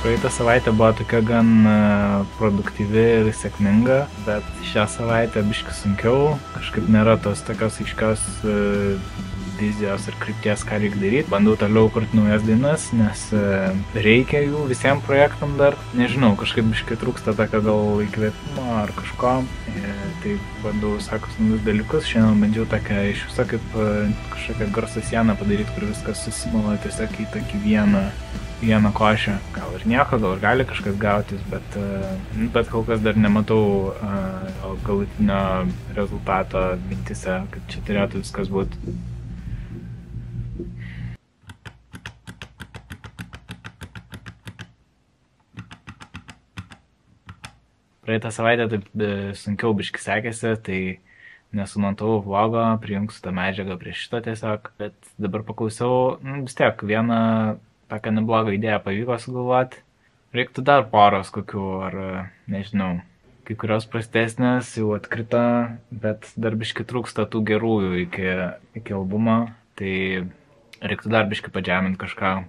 Praeitą savaitę buvo tokia gan produktyvi ir sėkminga, bet šią savaitę biškai sunkiau, kažkaip nėra tos tokios aiškios vizijos ir krypties, ką reikia daryti. Bandau toliau kurti naujas dainas, nes reikia jų visiems projektam dar. Nežinau, kažkaip biškai trūksta tokio gal įkvėpimo ar kažko. Tai bandau visokius naujus dalykus. Šiandien bandžiau tokią iš viso kaip kažkokią garso sieną padaryti, kur viskas susimala tiesiog į tokį vieną košę. Gal ir nieko, gal ir gali kažkas gautis, bet kol kas dar nematau galutinio rezultato mintise, kaip čia turėtų viskas būti. Praeitą savaitę taip sunkiau biškai sekėsi, tai nesumontavau vlogo, prijungsiu tą medžiagą prie šito tiesiog, bet dabar paklausiau, vis tiek vieną tokią neblogą idėją pavyko sugalvoti. Reiktų dar poros kokių, ar nežinau, kai kurios prastesnės jau atkrito, bet dar biškai trūksta tų gerųjų iki albumo, tai reiktų dar biškai padžeminti kažką.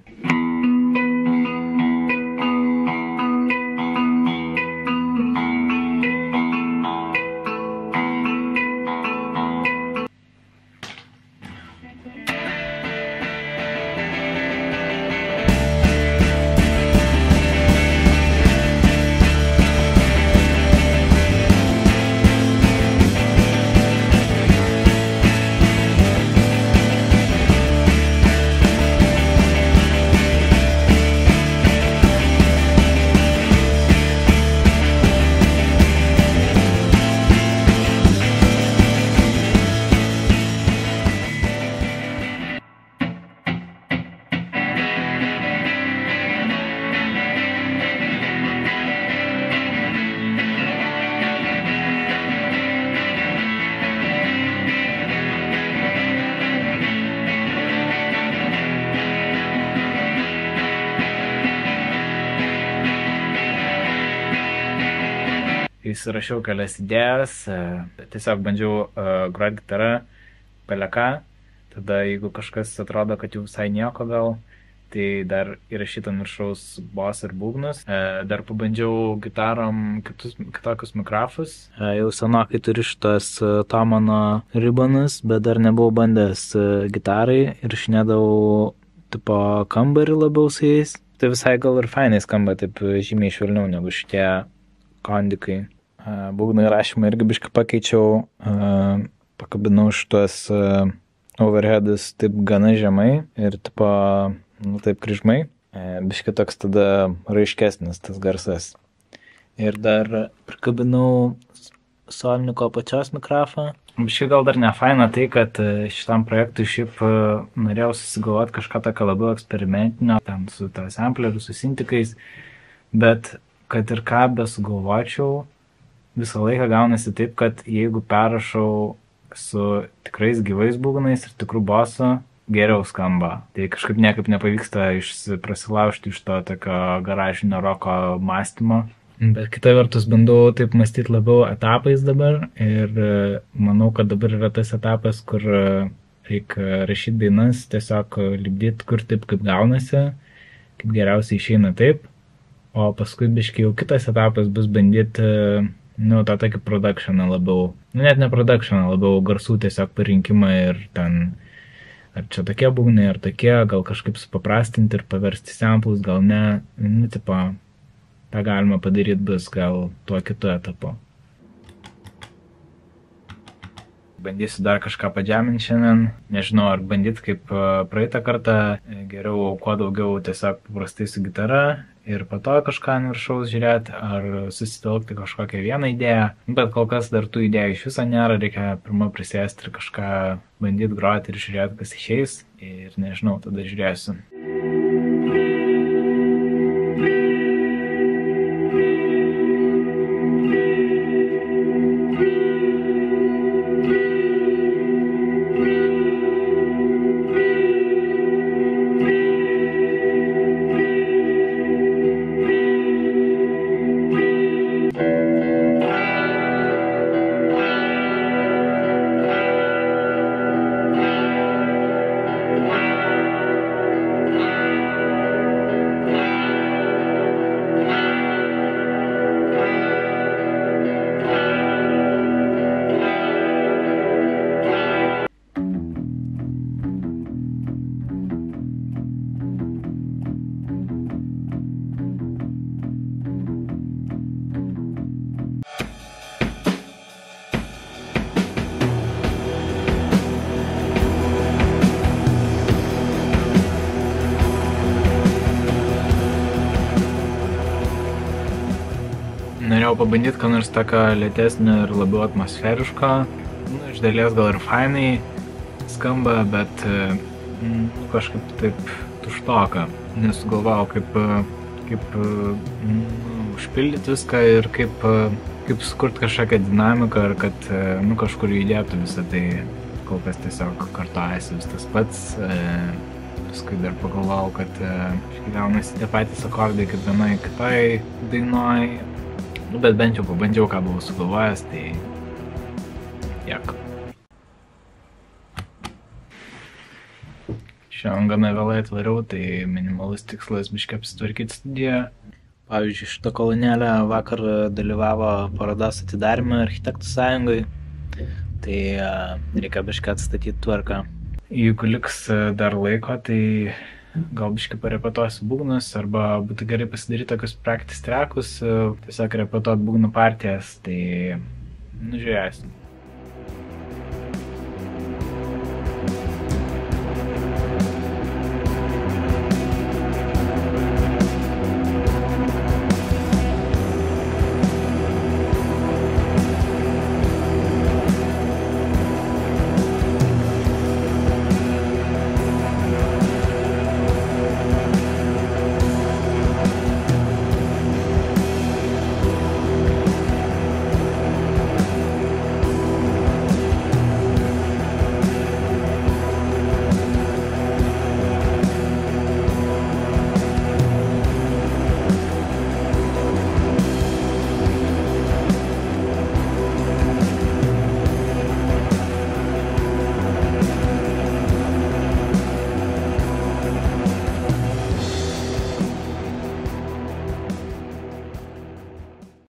Įsirašiau kelias idėjas, tiesiog bandžiau groti gitarą, peleką, tada jeigu kažkas atrodo, kad jau visai nieko gal, tai dar įrašyt ant viršaus bosą ir būgnus. Dar pabandžiau gitarom kitokius mikrofus. Jau senokai turiu šitas Thomann Ribbonus, bet dar nebuvau bandęs gitarai ir išinėdavau tipo kambarį labiau su jais. Tai visai gal ir fainai skamba, taip žymiai švelniau negu šitie kondikai. Būgnų įrašymą irgi biškai pakeičiau, pakabinau šitos overheadus taip gana žemai ir tipo, taip kryžmai. Biškai toks tada raiškesnis tas garsas. Ir dar prikabinau Solniko pačios mikrofą. Biškai gal dar ne faina tai, kad šitam projektui šiaip norėjau susigalvoti kažką tokio labiau eksperimentinio, ten su tą sampleriu, su sintikais, bet kad ir ką besugalvočiau, visą laiką gaunasi taip, kad jeigu perrašau su tikrais gyvais būgnais ir tikrų bosų, geriau skamba. Tai kažkaip niekaip nepavyksta prasilaužti iš to tokio garažinio roko mąstymo. Bet kita vertus bandau taip mąstyti labiau etapais dabar ir manau, kad dabar yra tas etapas, kur reikia rašyti dainas, tiesiog lipdyti kur taip, kaip gaunasi, kaip geriausiai išeina taip. O paskui biškai jau kitas etapas bus bandyti, tą tokį productioną labiau, net ne productioną, labiau garsų tiesiog parinkimą ir ten, ar čia tokie būgnai, ar tokie, gal kažkaip supaprastinti ir paversti samplus, gal ne, tipo, tą galima padaryti bus gal tuo kitu etapu. Bandysiu dar kažką padžeminti šiandien, nežinau, ar bandyti kaip praeitą kartą, geriau kuo daugiau tiesiog paprastai su gitara ir po to kažką ant viršaus žiūrėti, ar susitelkti kažkokią vieną idėją, bet kol kas dar tų idėjų iš viso nėra, reikia pirma prisėsti ir kažką bandyti groti ir žiūrėti, kas išeis ir nežinau, tada žiūrėsiu. norėjau pabandyti, ką nors tokio lėtesnio ir labiau atmosferiško. Nu, iš dalies gal ir fainai skamba, bet kažkaip taip tuštoka. Nesugalvojau, kaip užpildyti viską ir kaip sukurti kažkokią dinamiką ir kad kažkur judėtų visą tai. Kol kas tiesiog kartojasi vis tas pats. Paskui dar pagalvojau, kad gaunasi tie patys akordai kaip vienai kitai dainoj. Bet bent jau pabandžiau, ką buvau sugalvojęs, tai tiek. Šiandien gana vėlai atvariau, tai minimalus tikslas biškai apsitvarkyti studiją. Pavyzdžiui, šitą kolonėlę vakar dalyvavo parodos atidarymą Architektų sąjungai. Tai reikia biškai atstatyti tvarką. Jeigu liks dar laiko, tai gal biškai parepetuosiu būgnus, arba būtų gerai pasidaryti tokius practice trackus, tiesiog repetuoti būgnų partijas, tai žiūrėsim.